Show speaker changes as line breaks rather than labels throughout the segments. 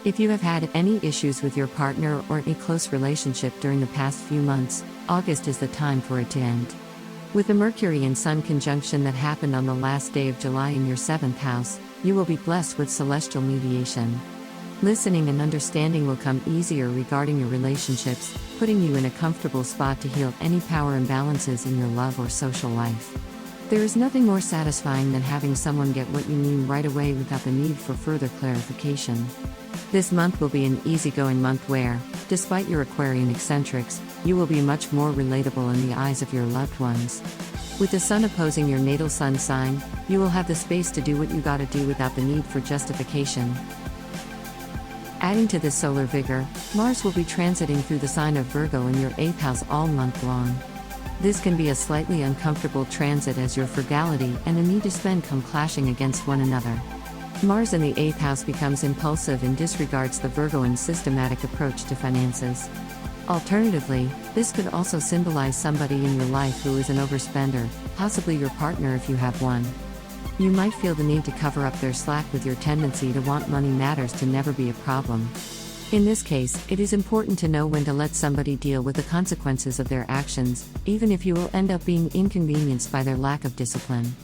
If you have had any issues with your partner or a close relationship during the past few months, August is the time for it to end. With the Mercury and Sun conjunction that happened on the last day of July in your 7th house, you will be blessed with celestial mediation. Listening and understanding will come easier regarding your relationships, putting you in a comfortable spot to heal any power imbalances in your love or social life. There is nothing more satisfying than having someone get what you need right away without the need for further clarification. This month will be an easygoing month where, despite your Aquarian eccentrics, you will be much more relatable in the eyes of your loved ones. With the Sun opposing your natal Sun sign, you will have the space to do what you gotta do without the need for justification. Adding to this solar vigor, Mars will be transiting through the sign of Virgo in your 8th house all month long. This can be a slightly uncomfortable transit as your frugality and the need to spend come clashing against one another. Mars in the 8th house becomes impulsive and disregards the Virgoan systematic approach to finances. Alternatively, this could also symbolize somebody in your life who is an overspender, possibly your partner if you have one. You might feel the need to cover up their slack with your tendency to want money matters to never be a problem. In this case, it is important to know when to let somebody deal with the consequences of their actions, even if you will end up being inconvenienced by their lack of discipline.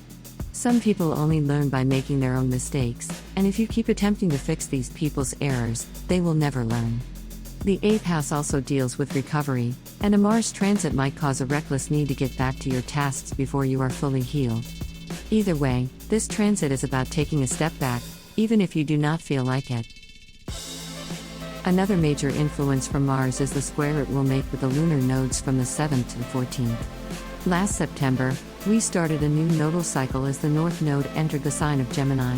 Some people only learn by making their own mistakes, and if you keep attempting to fix these people's errors, they will never learn. The 8th house also deals with recovery, and a Mars transit might cause a reckless need to get back to your tasks before you are fully healed. Either way, this transit is about taking a step back, even if you do not feel like it. Another major influence from Mars is the square it will make with the lunar nodes from the 7th to the 14th. Last September, we started a new nodal cycle as the North Node entered the sign of Gemini.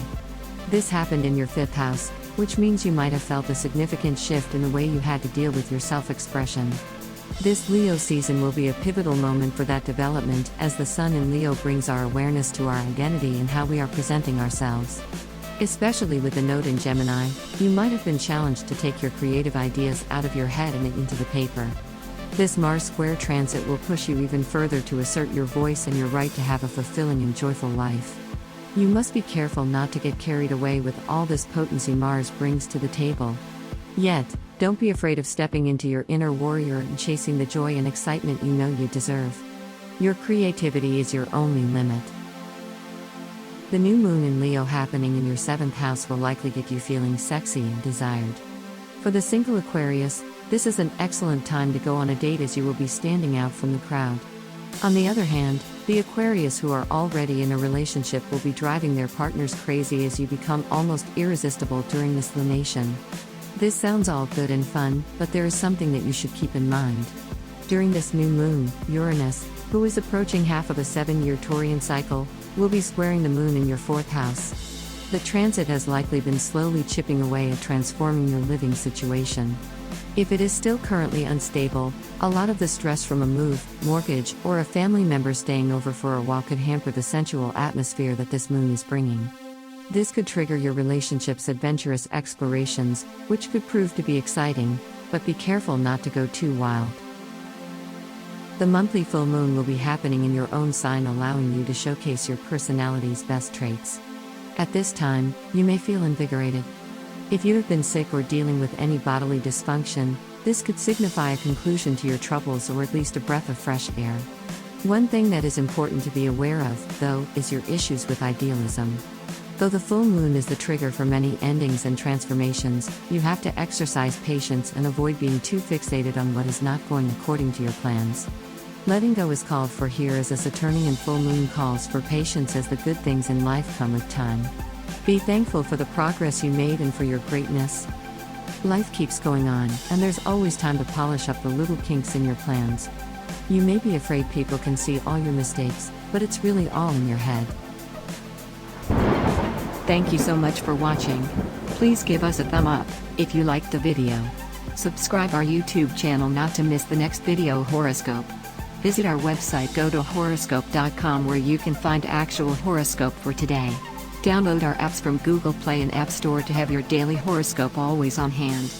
This happened in your 5th house, which means you might have felt a significant shift in the way you had to deal with your self-expression. This Leo season will be a pivotal moment for that development as the Sun in Leo brings our awareness to our identity and how we are presenting ourselves. Especially with the node in Gemini, you might have been challenged to take your creative ideas out of your head and into the paper. This Mars square transit will push you even further to assert your voice and your right to have a fulfilling and joyful life. You must be careful not to get carried away with all this potency Mars brings to the table. Yet, don't be afraid of stepping into your inner warrior and chasing the joy and excitement you know you deserve. Your creativity is your only limit. The new moon in Leo happening in your 7th house will likely get you feeling sexy and desired. For the single Aquarius, this is an excellent time to go on a date as you will be standing out from the crowd. On the other hand, the Aquarius who are already in a relationship will be driving their partners crazy as you become almost irresistible during this lunation. This sounds all good and fun, but there is something that you should keep in mind. During this new moon, Uranus, who is approaching half of a 7-year Taurian cycle, will be squaring the moon in your 4th house. The transit has likely been slowly chipping away at transforming your living situation. If it is still currently unstable, a lot of the stress from a move, mortgage, or a family member staying over for a while could hamper the sensual atmosphere that this moon is bringing. This could trigger your relationship's adventurous explorations, which could prove to be exciting, but be careful not to go too wild. The monthly full moon will be happening in your own sign, allowing you to showcase your personality's best traits. At this time, you may feel invigorated. If you have been sick or dealing with any bodily dysfunction, this could signify a conclusion to your troubles or at least a breath of fresh air. One thing that is important to be aware of, though, is your issues with idealism. Though the full moon is the trigger for many endings and transformations, you have to exercise patience and avoid being too fixated on what is not going according to your plans. Letting go is called for here as a Saturnian full moon calls for patience as the good things in life come with time. Be thankful for the progress you made and for your greatness. Life keeps going on, and there's always time to polish up the little kinks in your plans. You may be afraid people can see all your mistakes, but it's really all in your head. Thank you so much for watching. Please give us a thumb up if you liked the video. Subscribe our YouTube channel not to miss the next video horoscope. Visit our website GoToHoroscope.com where you can find actual horoscope for today. Download our apps from Google Play and App Store to have your daily horoscope always on hand.